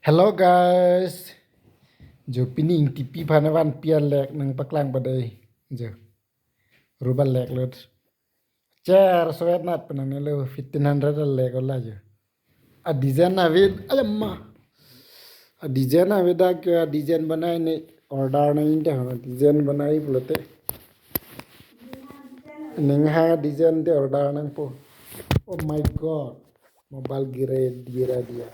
Hello guys. Jo pining tipi phanawan pian lek nang paklang badai. Jo. Rubal lek lot. Chair swet nat penang lo 1500 lek ola jo. A design na vid alamma. A design na vida ke design banai ne order na inte design banai bolte. Ning ha design de order nang po. Oh my god. Mobile gira dia.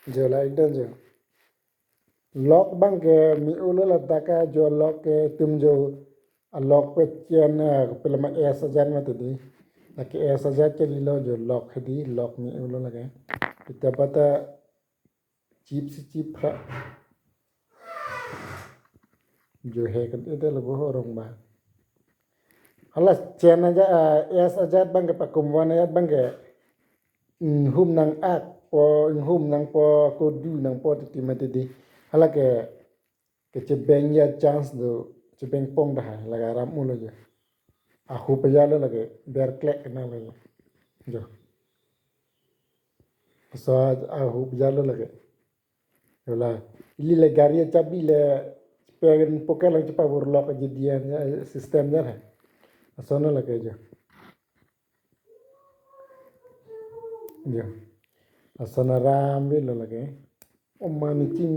जो लाइट जो लॉक बंग के मी उलो लता का जो लॉक के तुम जो लॉक पे चैन पहले मैं ऐसा जान मत दी ताकि ऐसा जा के लो जो लॉक है दी लॉक में उलो लगे इतना पता चीप से चीप का जो है kan itu lebih orang bah halas chैन जा ऐसा जा बंग पे कुमवान या बंग hum nang ak po hum nang po ko du nang po ti mate di hala ke che beng ya chance do che beng pong da la ga ram ulo je a hu pa ya la ke ber klek na la jo so a hu pa ya la ke la ili le gari chabi le pegen pokel la pa bor lo ke dia system ya hai asona la ke jo jo asana rambe lo lage omma ni tin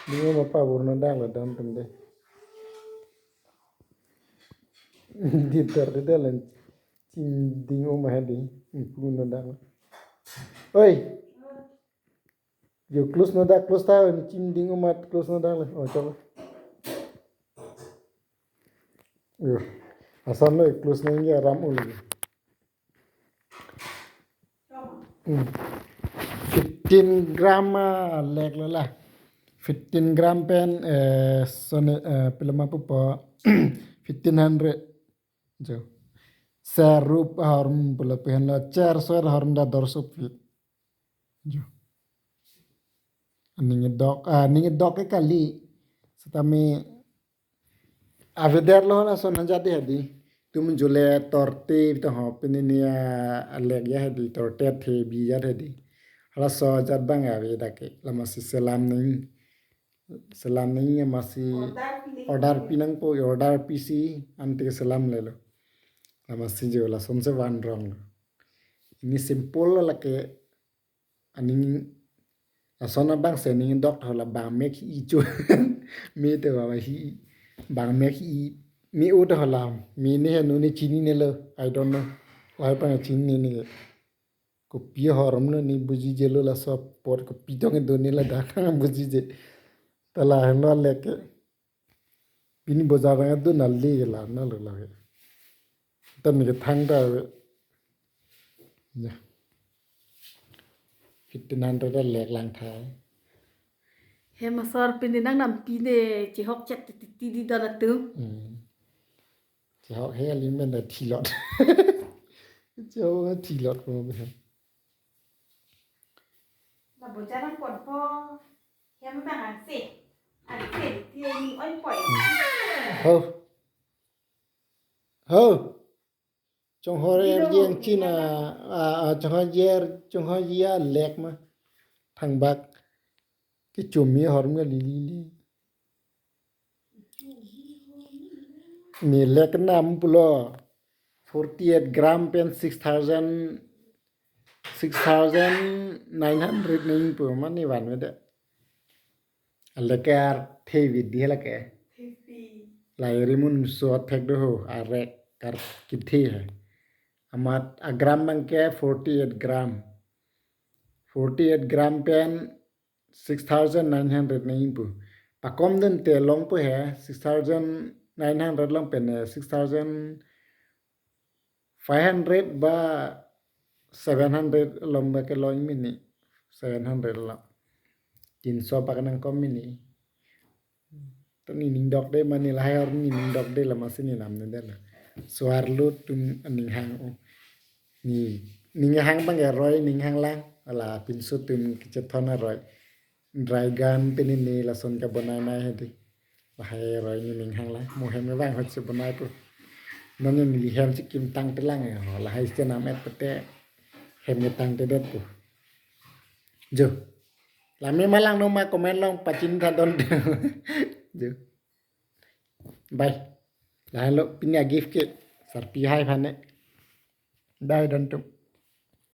ni ma pa burna dang la dam tende di terde delan tin ding o ma hadi puna dang oi yo close no da close ta ni tin ding o ma close no dang la oh chalo yo asana close na ngi ram ul 15 gram lek la 15 gram pen sone pelama pupa 1500 jo sarup harm pula pen la 400 harm da dorsop jo ningi dok ke kali setami aveder lo na sona jati hadi तुम जुले तोरते तो हो पिनिया अलग या है तोरते थे भी या है hala so jat bang ave dake la masih selam नहीं है masih order pinang po order pc ante selam lelo la masih jo la sonse wan rong ini simple la ke ani asona bang se ni dok hala bang mek i chu me te ba hi bang mek i mi u ta hala mi ne no ni chini ne lo I don't know why pa chini ni kopi haram ni buji jelo la sop por kopi dong doni la dakang buji je tala hno leke pini bozar nga do nalli la na lo la tan ni thang da ya 1500 da lek lang thai he ma sor pin nang nam pi ne chi hok chat ti di da na tu chi hok he li men da thi lot cho thi lot ko me la bo ja nang kon po he ma bang an se ti ni oi poi ho trong ho riêng china trong ho ya lek ma thang bak cái chùm mi hor mi li mi lek nam pulo 48 gram pen 6900 ning pu man ni wan wede alakar thevi dihelake lai rimun so thek do ho are kar kithi hai amat gram mang ke 48 gram pen 6900 ning pu pakom den te long pu hai 6900 long pen 6500 ba 700 lomba ke loin mini 700 la 300 pa kanang kom mini to ni ning dok de mani la har ni ning dok de la masini nam ne de la swar lut tum ning hang ni ning hang bang ya roi ning hang lang ala pin su tum ke thona roi dry gun pin ni la son ka banai nai hedi la hai roi ni ning hang la mo hem wang hot se banai pu non ni li hem se kim tang te lang la hai se nam et pete hem ni tang te det pu Jo. Lami malang no ma komen long pacin tha don. Jo. Bye. Lah lo pinya gift ke sarpi hai phane. Bye don tum.